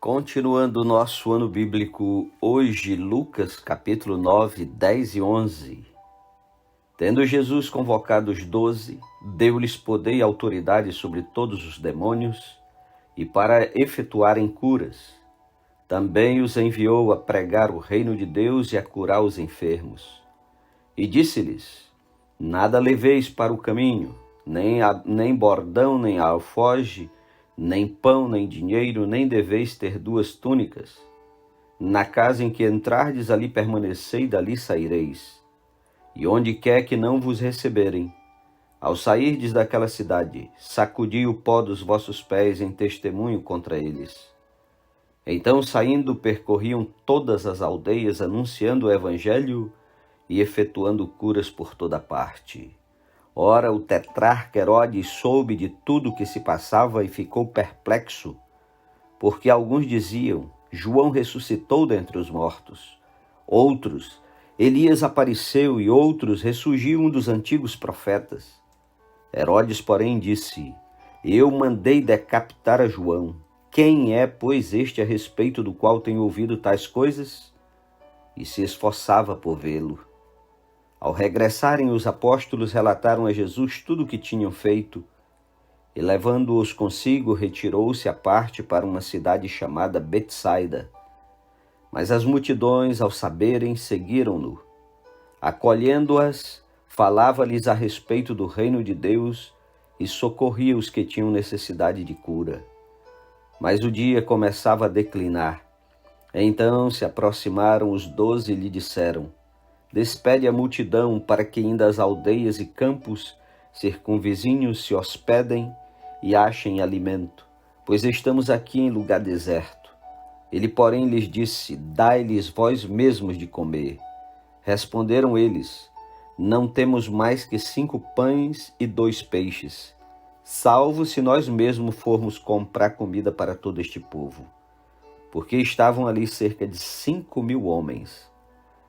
Continuando o nosso ano bíblico, hoje, Lucas, capítulo 9, 10 e 11. Tendo Jesus convocado os 12, deu-lhes poder e autoridade sobre todos os demônios e para efetuarem curas. Também os enviou a pregar o reino de Deus e a curar os enfermos. E disse-lhes: Nada leveis para o caminho, nem bordão, nem alforge, nem pão, nem dinheiro, nem deveis ter 2 túnicas. Na casa em que entrardes, ali permanecei, e dali saireis. E onde quer que não vos receberem, ao sairdes daquela cidade, sacudi o pó dos vossos pés em testemunho contra eles. Então, saindo, percorriam todas as aldeias, anunciando o evangelho e efetuando curas por toda parte. Ora, o tetrarca Herodes soube de tudo o que se passava e ficou perplexo, porque alguns diziam: João ressuscitou dentre os mortos. Outros: Elias apareceu, e outros: ressurgiu um dos antigos profetas. Herodes, porém, disse: Eu mandei decapitar a João. Quem é, pois, este a respeito do qual tenho ouvido tais coisas? E se esforçava por vê-lo. Ao regressarem, os apóstolos relataram a Jesus tudo o que tinham feito, e levando-os consigo, retirou-se à parte para uma cidade chamada Betsaida. Mas as multidões, ao saberem, seguiram-no. Acolhendo-as, falava-lhes a respeito do reino de Deus e socorria os que tinham necessidade de cura. Mas o dia começava a declinar. Então se aproximaram os 12 e lhe disseram: Despede a multidão para que ainda as aldeias e campos circunvizinhos se hospedem e achem alimento, pois estamos aqui em lugar deserto. Ele, porém, lhes disse: Dai-lhes vós mesmos de comer. Responderam eles: Não temos mais que 5 pães e 2 peixes, salvo se nós mesmos formos comprar comida para todo este povo. Porque estavam ali cerca de 5.000 homens.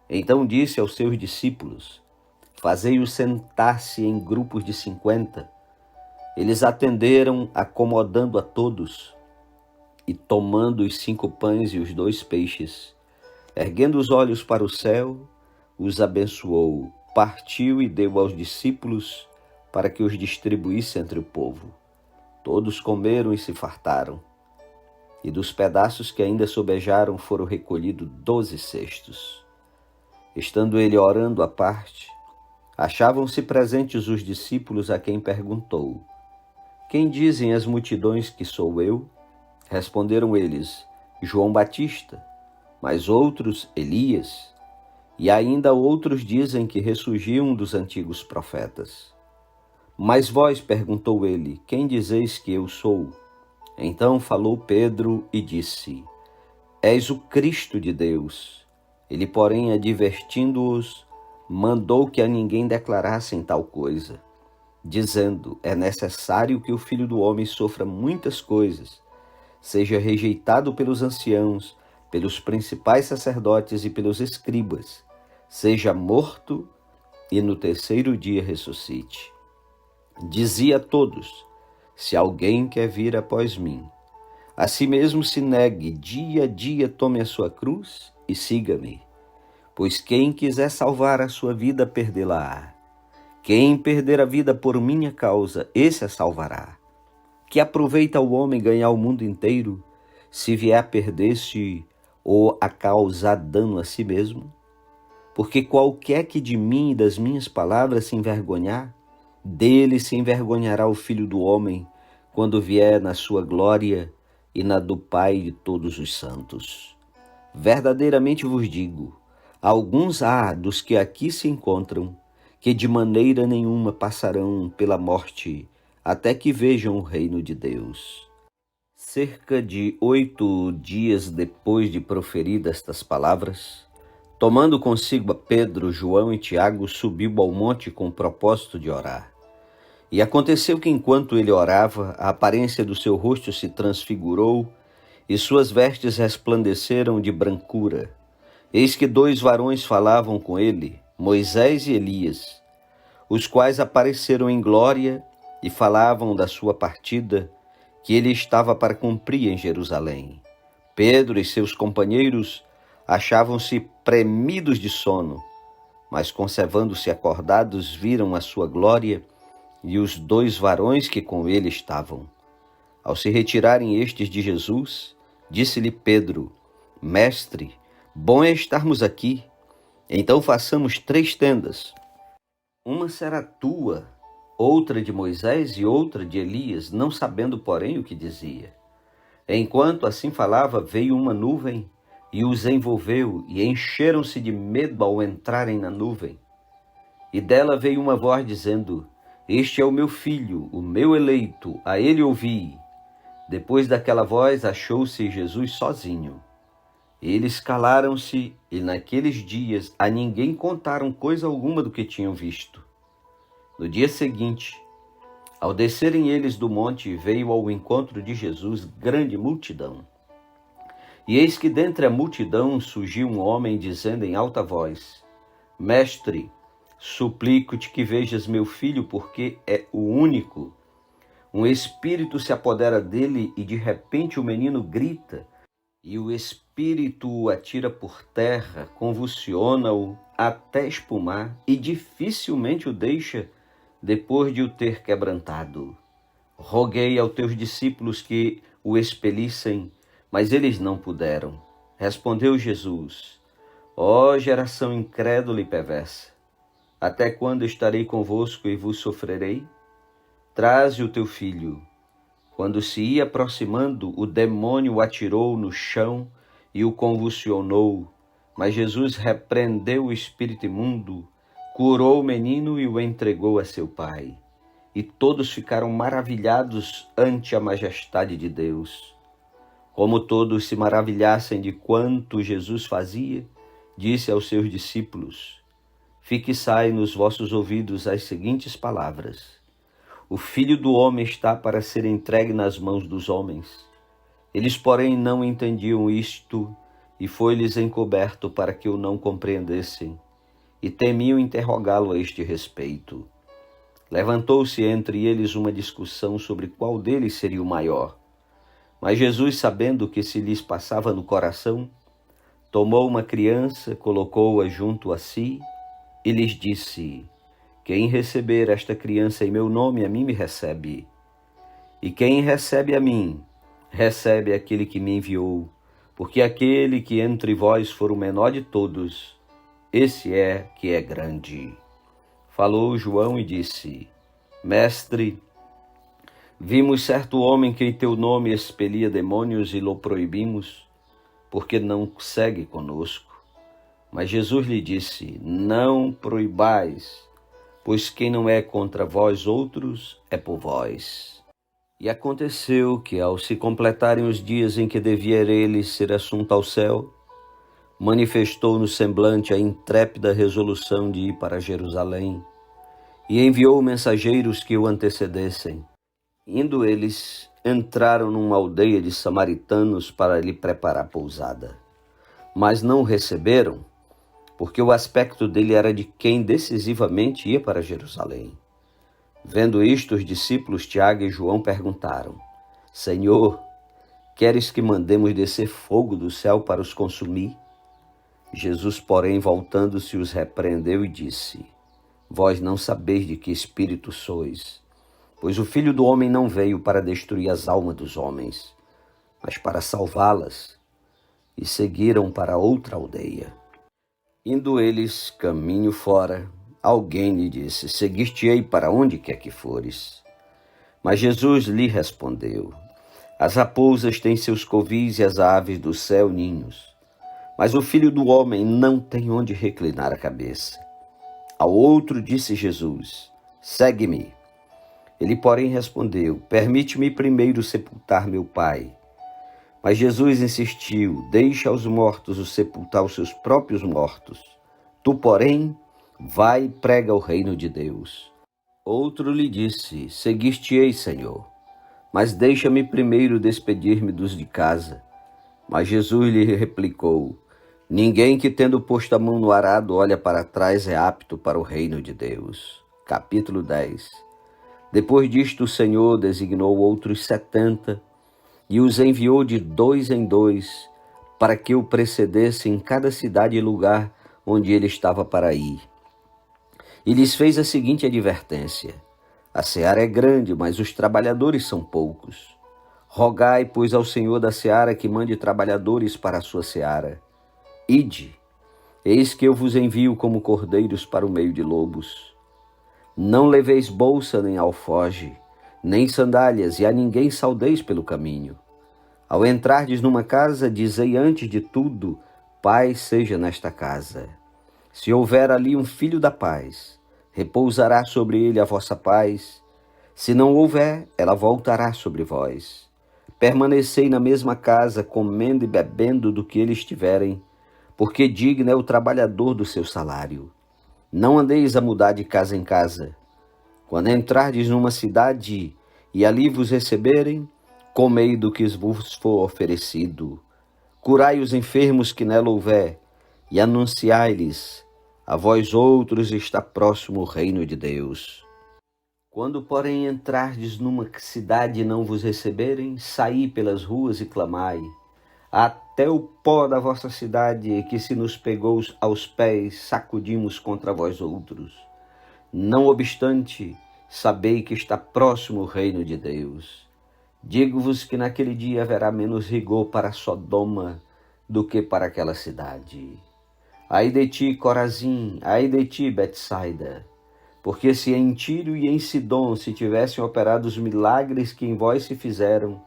Então disse aos seus discípulos: Fazei-os sentar-se em grupos de 50. Eles atenderam, acomodando a todos, e tomando os 5 pães e os 2 peixes, erguendo os olhos para o céu, os abençoou, partiu e deu aos discípulos para que os distribuísse entre o povo. Todos comeram e se fartaram, e dos pedaços que ainda sobejaram foram recolhidos 12 cestos. Estando ele orando à parte, achavam-se presentes os discípulos, a quem perguntou: Quem dizem as multidões que sou eu? Responderam eles: João Batista, mas outros Elias, e ainda outros dizem que ressurgiu um dos antigos profetas. Mas vós, perguntou ele, quem dizeis que eu sou? Então falou Pedro e disse: És o Cristo de Deus. Ele, porém, advertindo-os, mandou que a ninguém declarassem tal coisa, dizendo: É necessário que o Filho do Homem sofra muitas coisas, seja rejeitado pelos anciãos, pelos principais sacerdotes e pelos escribas, seja morto e no 3º dia ressuscite. Dizia a todos: Se alguém quer vir após mim, a si mesmo se negue, dia a dia tome a sua cruz e siga-me. Pois quem quiser salvar a sua vida, perdê-la-á. Quem perder a vida por minha causa, esse a salvará. Que aproveita o homem ganhar o mundo inteiro, se vier a perder-se ou a causar dano a si mesmo? Porque qualquer que de mim e das minhas palavras se envergonhar, dele se envergonhará o Filho do Homem, quando vier na sua glória e na do Pai de todos os santos. Verdadeiramente vos digo, alguns há dos que aqui se encontram, que de maneira nenhuma passarão pela morte, até que vejam o reino de Deus. Cerca de 8 dias depois de proferidas estas palavras, tomando consigo a Pedro, João e Tiago, subiu ao monte com o propósito de orar. E aconteceu que, enquanto ele orava, a aparência do seu rosto se transfigurou e suas vestes resplandeceram de brancura. Eis que 2 varões falavam com ele, Moisés e Elias, os quais apareceram em glória e falavam da sua partida, que ele estava para cumprir em Jerusalém. Pedro e seus companheiros achavam-se premidos de sono, mas conservando-se acordados, viram a sua glória e os 2 varões que com ele estavam. Ao se retirarem estes de Jesus, disse-lhe Pedro: Mestre, bom é estarmos aqui. Então façamos 3 tendas. Uma será tua, outra de Moisés e outra de Elias, não sabendo, porém, o que dizia. Enquanto assim falava, veio uma nuvem e os envolveu, e encheram-se de medo ao entrarem na nuvem. E dela veio uma voz dizendo: Este é o meu filho, o meu eleito, a ele ouvi. Depois daquela voz, achou-se Jesus sozinho. Eles calaram-se e naqueles dias a ninguém contaram coisa alguma do que tinham visto. No dia seguinte, ao descerem eles do monte, veio ao encontro de Jesus grande multidão. E eis que dentre a multidão surgiu um homem dizendo em alta voz: Mestre, suplico-te que vejas meu filho, porque é o único. Um espírito se apodera dele e de repente o menino grita, e o espírito o atira por terra, convulsiona-o até espumar e dificilmente o deixa depois de o ter quebrantado. Roguei aos teus discípulos que o expelissem, mas eles não puderam. Respondeu Jesus: Ó geração incrédula e perversa, até quando estarei convosco e vos sofrerei? Traze o teu filho. Quando se ia aproximando, o demônio o atirou no chão e o convulsionou. Mas Jesus repreendeu o espírito imundo, curou o menino e o entregou a seu pai. E todos ficaram maravilhados ante a majestade de Deus. Como todos se maravilhassem de quanto Jesus fazia, disse aos seus discípulos: Fixai nos vossos ouvidos as seguintes palavras: O Filho do Homem está para ser entregue nas mãos dos homens. Eles, porém, não entendiam isto, e foi-lhes encoberto para que o não compreendessem, e temiam interrogá-lo a este respeito. Levantou-se entre eles uma discussão sobre qual deles seria o maior. Mas Jesus, sabendo o que se lhes passava no coração, tomou uma criança, colocou-a junto a si e lhes disse: Quem receber esta criança em meu nome, a mim me recebe. E quem recebe a mim, recebe aquele que me enviou. Porque aquele que entre vós for o menor de todos, esse é que é grande. Falou João e disse: Mestre, vimos certo homem que em teu nome expelia demônios e lhe proibimos, porque não segue conosco. Mas Jesus lhe disse: Não proibais, pois quem não é contra vós outros, é por vós. E aconteceu que, ao se completarem os dias em que devia ele ser assunto ao céu, manifestou no semblante a intrépida resolução de ir para Jerusalém, e enviou mensageiros que o antecedessem. Indo eles, entraram numa aldeia de samaritanos para lhe preparar pousada. Mas não o receberam, porque o aspecto dele era de quem decisivamente ia para Jerusalém. Vendo isto, os discípulos Tiago e João perguntaram: Senhor, queres que mandemos descer fogo do céu para os consumir? Jesus, porém, voltando-se, os repreendeu e disse: Vós não sabeis de que espírito sois, pois o Filho do Homem não veio para destruir as almas dos homens, mas para salvá-las. E seguiram para outra aldeia. Indo eles caminho fora, alguém lhe disse: Seguir-te-ei para onde quer que fores. Mas Jesus lhe respondeu: As raposas têm seus covis e as aves do céu ninhos, mas o Filho do Homem não tem onde reclinar a cabeça. Ao outro disse Jesus: Segue-me. Ele, porém, respondeu: Permite-me primeiro sepultar meu pai. Mas Jesus insistiu: Deixa aos mortos o sepultar os seus próprios mortos. Tu, porém, vai e prega o reino de Deus. Outro lhe disse: Seguir-te-ei, Senhor, mas deixa-me primeiro despedir-me dos de casa. Mas Jesus lhe replicou: Ninguém que, tendo posto a mão no arado, olha para trás, é apto para o reino de Deus. Capítulo 10. Depois disto, o Senhor designou outros 70 e os enviou de 2 em 2, para que o precedesse em cada cidade e lugar onde ele estava para ir. E lhes fez a seguinte advertência: a seara é grande, mas os trabalhadores são poucos. Rogai, pois, ao Senhor da seara que mande trabalhadores para a sua seara. Ide, eis que eu vos envio como cordeiros para o meio de lobos. Não leveis bolsa nem alforge, nem sandálias, e a ninguém saudeis pelo caminho. Ao entrardes numa casa, dizei antes de tudo: paz seja nesta casa. Se houver ali um filho da paz, repousará sobre ele a vossa paz. Se não houver, ela voltará sobre vós. Permanecei na mesma casa, comendo e bebendo do que eles tiverem, porque digno é o trabalhador do seu salário. Não andeis a mudar de casa em casa. Quando entrardes numa cidade e ali vos receberem, comei do que vos for oferecido. Curai os enfermos que nela houver, e anunciai-lhes: a vós outros está próximo o reino de Deus. Quando, porém, entrardes numa cidade e não vos receberem, saí pelas ruas e clamai: até o pó da vossa cidade, que se nos pegou aos pés, sacudimos contra vós outros. Não obstante, sabei que está próximo o reino de Deus. Digo-vos que naquele dia haverá menos rigor para Sodoma do que para aquela cidade. Ai de ti, Corazim, ai de ti, Betsaida, porque se em Tiro e em Sidom se tivessem operado os milagres que em vós se fizeram,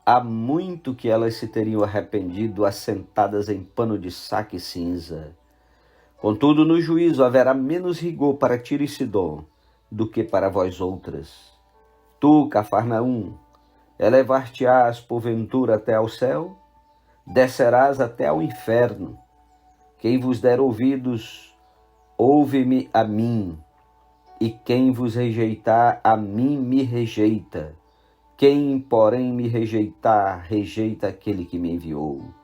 há muito que elas se teriam arrependido, assentadas em pano de saco e cinza. Contudo, no juízo haverá menos rigor para Tiro e Sidom do que para vós outras. Tu, Cafarnaum, elevar-te-ás porventura até ao céu? Descerás até ao inferno. Quem vos der ouvidos, ouve-me a mim, e quem vos rejeitar, a mim me rejeita. Quem, porém, me rejeitar, rejeita aquele que me enviou.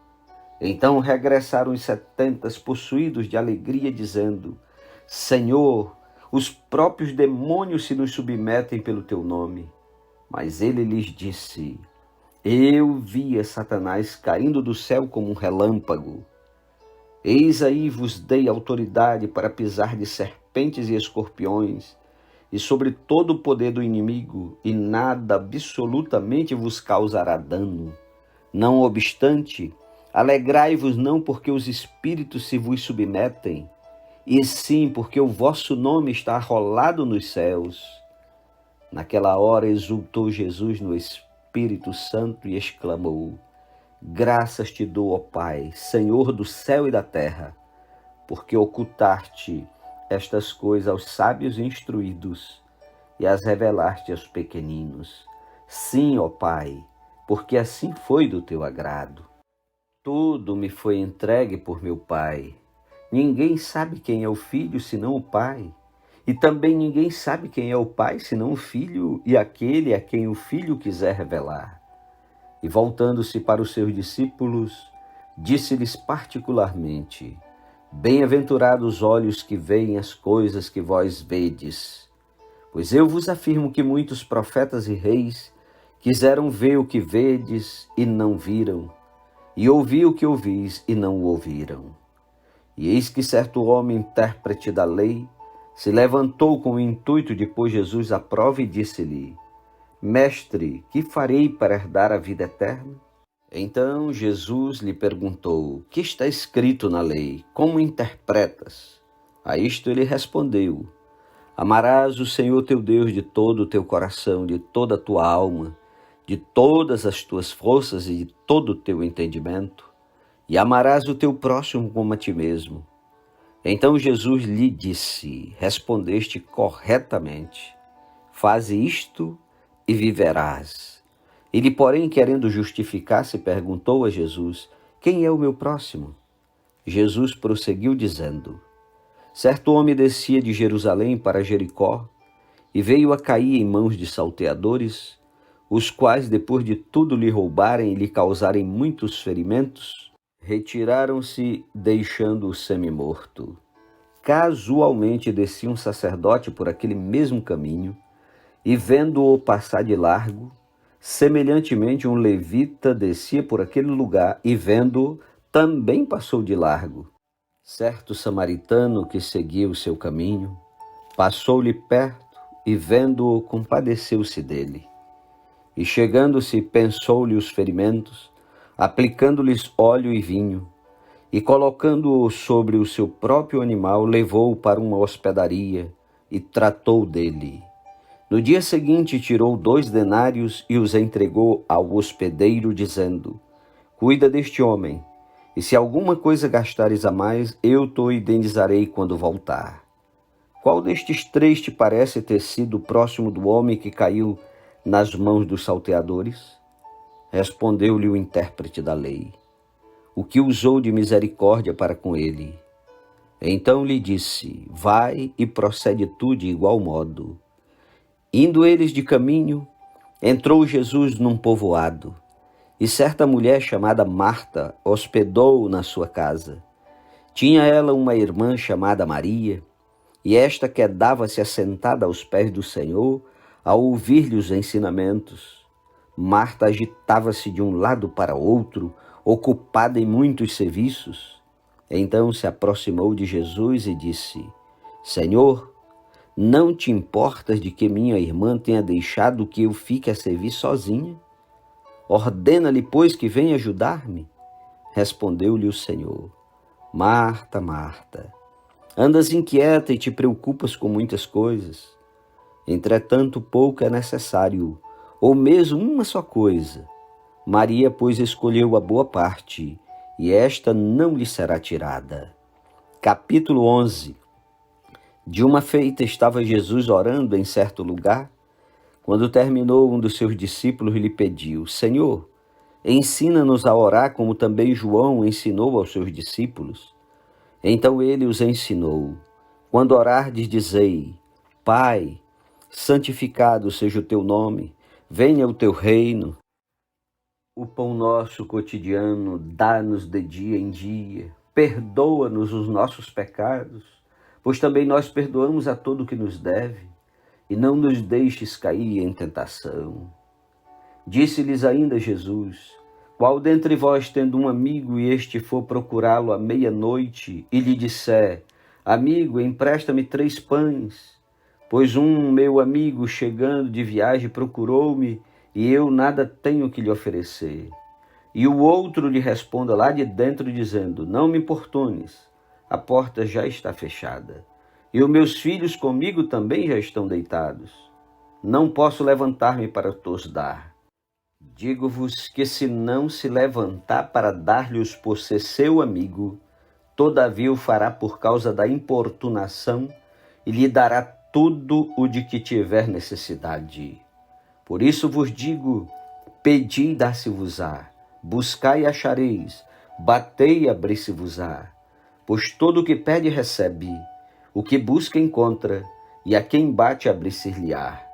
Então regressaram os 70 possuídos de alegria, dizendo: Senhor, os próprios demônios se nos submetem pelo teu nome. Mas ele lhes disse: eu via Satanás caindo do céu como um relâmpago. Eis aí vos dei autoridade para pisar de serpentes e escorpiões, e sobre todo o poder do inimigo, e nada absolutamente vos causará dano. Não obstante, alegrai-vos não porque os espíritos se vos submetem, e sim porque o vosso nome está arrolado nos céus. Naquela hora exultou Jesus no Espírito Santo e exclamou: graças te dou, ó Pai, Senhor do céu e da terra, porque ocultaste estas coisas aos sábios e instruídos e as revelaste aos pequeninos. Sim, ó Pai, porque assim foi do teu agrado. Tudo me foi entregue por meu Pai. Ninguém sabe quem é o Filho senão o Pai. E também ninguém sabe quem é o Pai senão o Filho e aquele a quem o Filho quiser revelar. E voltando-se para os seus discípulos, disse-lhes particularmente: bem-aventurados os olhos que veem as coisas que vós vedes. Pois eu vos afirmo que muitos profetas e reis quiseram ver o que vedes e não viram, e ouvir o que ouvis e não o ouviram. E eis que certo homem, intérprete da lei, se levantou com o intuito de pôr Jesus à prova e disse-lhe: mestre, que farei para herdar a vida eterna? Então Jesus lhe perguntou: que está escrito na lei? Como interpretas? A isto ele respondeu: amarás o Senhor teu Deus de todo o teu coração, de toda a tua alma, de todas as tuas forças e de todo o teu entendimento, e amarás o teu próximo como a ti mesmo. Então Jesus lhe disse: respondeste corretamente, faze isto e viverás. Ele, porém, querendo justificar-se, perguntou a Jesus: quem é o meu próximo? Jesus prosseguiu dizendo: certo homem descia de Jerusalém para Jericó e veio a cair em mãos de salteadores, os quais, depois de tudo lhe roubarem e lhe causarem muitos ferimentos, retiraram-se, deixando-o semi-morto. Casualmente descia um sacerdote por aquele mesmo caminho e, vendo-o passar de largo, Semelhantemente, um levita descia por aquele lugar e, vendo-o, também passou de largo. Certo samaritano que seguia o seu caminho, passou-lhe perto e, vendo-o, compadeceu-se dele. E chegando-se, pensou-lhe os ferimentos, aplicando-lhes óleo e vinho, e colocando-o sobre o seu próprio animal, levou-o para uma hospedaria e tratou dele. No dia seguinte, tirou 2 denários e os entregou ao hospedeiro, dizendo: Cuida deste homem, e se alguma coisa gastares a mais, eu te indenizarei quando voltar. Qual destes 3 te parece ter sido próximo do homem que caiu nas mãos dos salteadores? Respondeu-lhe o intérprete da lei: O que usou de misericórdia para com ele. Então lhe disse: Vai e procede tu de igual modo. Indo eles de caminho, entrou Jesus num povoado, e certa mulher chamada Marta hospedou-o na sua casa. Tinha ela uma irmã chamada Maria, e esta quedava-se assentada aos pés do Senhor, a ouvir-lhe os ensinamentos. Marta agitava-se de um lado para outro, ocupada em muitos serviços. Então se aproximou de Jesus e disse: Senhor, não te importas de que minha irmã tenha deixado que eu fique a servir sozinha? Ordena-lhe, pois, que venha ajudar-me. Respondeu-lhe o Senhor: Marta, Marta, andas inquieta e te preocupas com muitas coisas. Entretanto, pouco é necessário, ou mesmo uma só coisa. Maria, pois, escolheu a boa parte, e esta não lhe será tirada. Capítulo 11. De uma feita estava Jesus orando em certo lugar. Quando terminou, um dos seus discípulos lhe pediu: Senhor, ensina-nos a orar como também João ensinou aos seus discípulos. Então ele os ensinou: Quando orardes, dizei: Pai, santificado seja o teu nome, venha o teu reino. O pão nosso cotidiano dá-nos de dia em dia. Perdoa-nos os nossos pecados, pois também nós perdoamos a todo o que nos deve, e não nos deixes cair em tentação. Disse-lhes ainda Jesus: Qual dentre vós, tendo um amigo, e este for procurá-lo à meia-noite, e lhe disser: Amigo, empresta-me 3 pães, pois um meu amigo, chegando de viagem, procurou-me, e eu nada tenho que lhe oferecer. E o outro lhe responda lá de dentro, dizendo: Não me importunes, a porta já está fechada, e os meus filhos comigo também já estão deitados. Não posso levantar-me para tos dar. Digo-vos que se não se levantar para dar-lhes por ser seu amigo, todavia o fará por causa da importunação, e lhe dará tudo o de que tiver necessidade. Por isso vos digo: pedi e dar-se-vos-á, buscai e achareis, batei e abrir-se-vos-á. Pois todo o que pede recebe, o que busca encontra, e a quem bate abrir-se-lhe-á.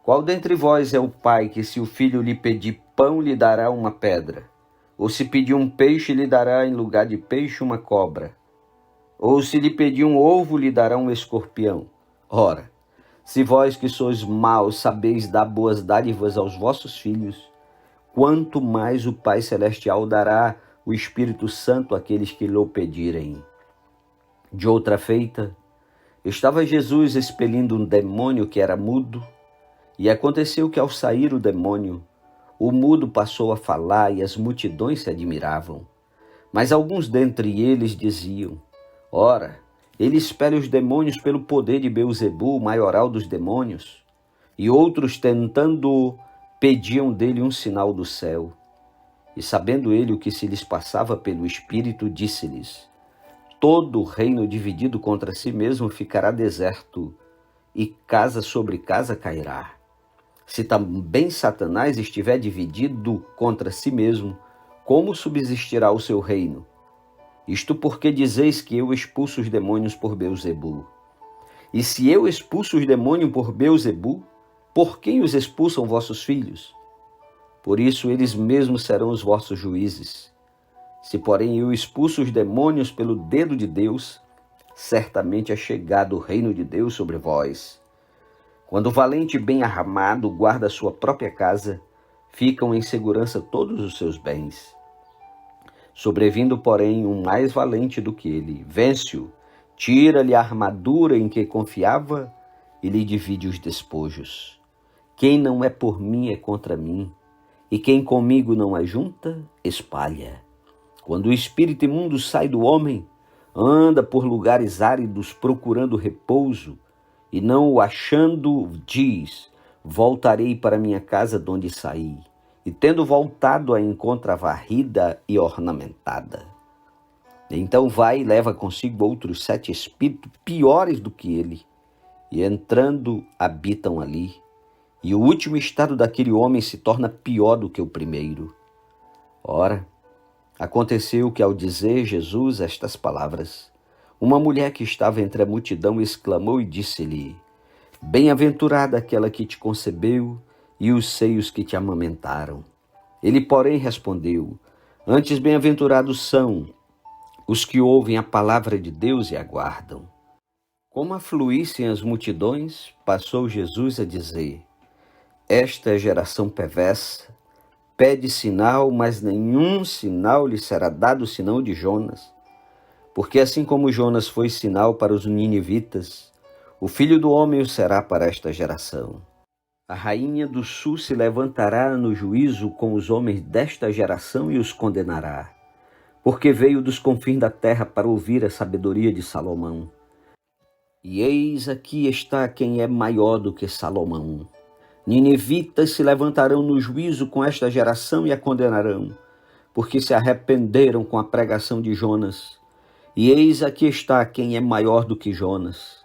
Qual dentre vós é o pai que, se o filho lhe pedir pão, lhe dará uma pedra? Ou se pedir um peixe, lhe dará em lugar de peixe uma cobra? Ou se lhe pedir um ovo, lhe dará um escorpião? Ora, se vós que sois maus sabeis dar boas dádivas aos vossos filhos, quanto mais o Pai Celestial dará o Espírito Santo àqueles que lhe o pedirem. De outra feita, estava Jesus expelindo um demônio que era mudo, e aconteceu que, ao sair o demônio, o mudo passou a falar e as multidões se admiravam. Mas alguns dentre eles diziam: Ora, ele expele os demônios pelo poder de Beelzebu, o maioral dos demônios. E outros, tentando-o, pediam dele um sinal do céu. E sabendo ele o que se lhes passava pelo Espírito, disse-lhes: Todo reino dividido contra si mesmo ficará deserto, e casa sobre casa cairá. Se também Satanás estiver dividido contra si mesmo, como subsistirá o seu reino? Isto porque dizeis que eu expulso os demônios por Beelzebu. E se eu expulso os demônios por Beelzebu, por quem os expulsam vossos filhos? Por isso eles mesmos serão os vossos juízes. Se, porém, eu expulso os demônios pelo dedo de Deus, certamente é chegado o reino de Deus sobre vós. Quando o valente bem armado guarda a sua própria casa, ficam em segurança todos os seus bens. Sobrevindo, porém, um mais valente do que ele, vence-o, tira-lhe a armadura em que confiava e lhe divide os despojos. Quem não é por mim é contra mim, e quem comigo não ajunta, espalha. Quando o espírito imundo sai do homem, anda por lugares áridos procurando repouso, e não o achando, diz: voltarei para minha casa de onde saí. E tendo voltado, a encontra varrida e ornamentada. Então vai e leva consigo outros 7 espíritos piores do que ele, e entrando habitam ali. E o último estado daquele homem se torna pior do que o primeiro. Ora, aconteceu que ao dizer Jesus estas palavras, uma mulher que estava entre a multidão exclamou e disse-lhe: bem-aventurada aquela que te concebeu e os seios que te amamentaram. Ele, porém, respondeu: antes bem-aventurados são os que ouvem a palavra de Deus e aguardam. Como afluíssem as multidões, passou Jesus a dizer: esta é geração perversa, pede sinal, mas nenhum sinal lhe será dado senão de Jonas. Porque assim como Jonas foi sinal para os ninivitas, o Filho do Homem o será para esta geração. A rainha do sul se levantará no juízo com os homens desta geração e os condenará, porque veio dos confins da terra para ouvir a sabedoria de Salomão. E eis aqui está quem é maior do que Salomão. Ninivitas se levantarão no juízo com esta geração e a condenarão, porque se arrependeram com a pregação de Jonas. E eis aqui está quem é maior do que Jonas.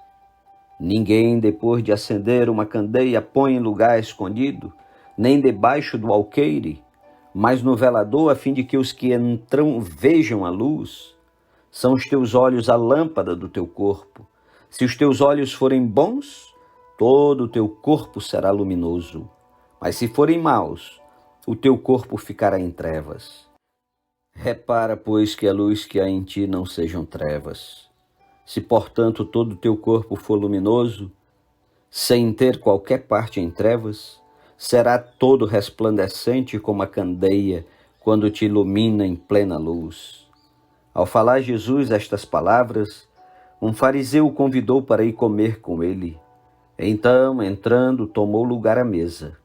Ninguém, depois de acender uma candeia, põe em lugar escondido, nem debaixo do alqueire, mas no velador, a fim de que os que entram vejam a luz. São os teus olhos a lâmpada do teu corpo. Se os teus olhos forem bons, todo o teu corpo será luminoso. Mas se forem maus, o teu corpo ficará em trevas. Repara, pois, que a luz que há em ti não sejam trevas. Se, portanto, todo o teu corpo for luminoso, sem ter qualquer parte em trevas, será todo resplandecente como a candeia quando te ilumina em plena luz. Ao falar Jesus estas palavras, um fariseu o convidou para ir comer com ele. Então, entrando, tomou lugar à mesa.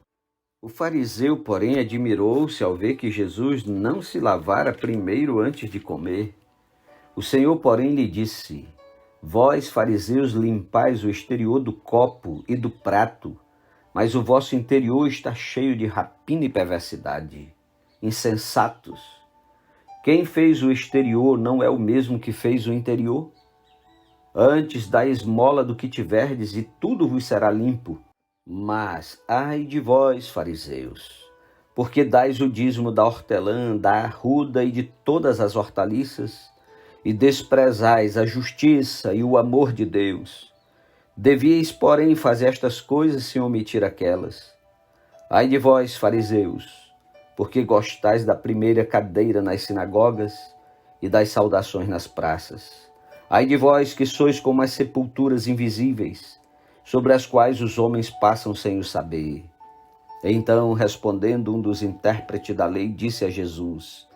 O fariseu, porém, admirou-se ao ver que Jesus não se lavara primeiro antes de comer. O Senhor, porém, lhe disse: vós, fariseus, limpais o exterior do copo e do prato, mas o vosso interior está cheio de rapina e perversidade. Insensatos! Quem fez o exterior não é o mesmo que fez o interior? Antes dai esmola do que tiverdes, e tudo vos será limpo. Mas, ai de vós, fariseus, porque dais o dízimo da hortelã, da arruda e de todas as hortaliças, e desprezais a justiça e o amor de Deus. Devíeis, porém, fazer estas coisas sem omitir aquelas. Ai de vós, fariseus, porque gostais da primeira cadeira nas sinagogas e das saudações nas praças. Ai de vós que sois como as sepulturas invisíveis, sobre as quais os homens passam sem o saber. Então, respondendo um dos intérpretes da lei, disse a Jesus: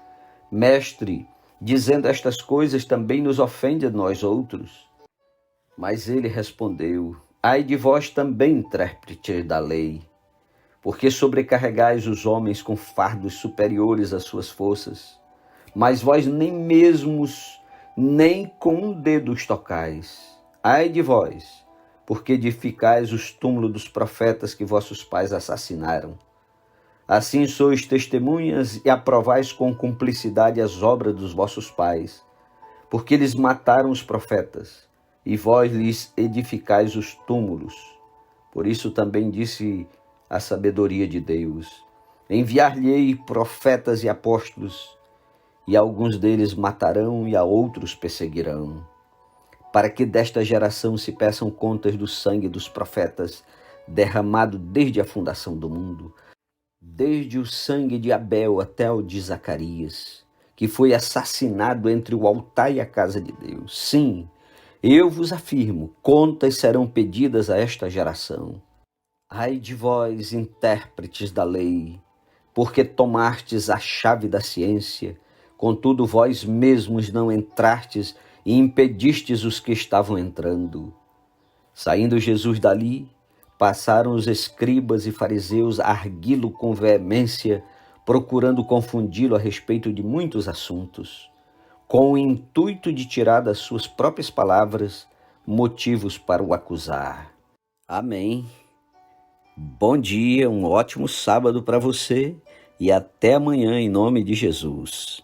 mestre, dizendo estas coisas também nos ofende a nós outros. Mas ele respondeu: ai de vós também, intérpretes da lei, porque sobrecarregais os homens com fardos superiores às suas forças, mas vós nem mesmos nem com um dedo os tocais. Ai de vós, porque edificais os túmulos dos profetas que vossos pais assassinaram. Assim sois testemunhas e aprovais com cumplicidade as obras dos vossos pais, porque eles mataram os profetas, e vós lhes edificais os túmulos. Por isso também disse a sabedoria de Deus: enviar-lhe-ei profetas e apóstolos, e alguns deles matarão e a outros perseguirão, para que desta geração se peçam contas do sangue dos profetas, derramado desde a fundação do mundo, desde o sangue de Abel até o de Zacarias, que foi assassinado entre o altar e a casa de Deus. Sim, eu vos afirmo, contas serão pedidas a esta geração. Ai de vós, intérpretes da lei, porque tomastes a chave da ciência, contudo vós mesmos não entrastes e impedistes os que estavam entrando. Saindo Jesus dali, passaram os escribas e fariseus a arguí-lo com veemência, procurando confundi-lo a respeito de muitos assuntos, com o intuito de tirar das suas próprias palavras motivos para o acusar. Amém. Bom dia, um ótimo sábado para você e até amanhã em nome de Jesus.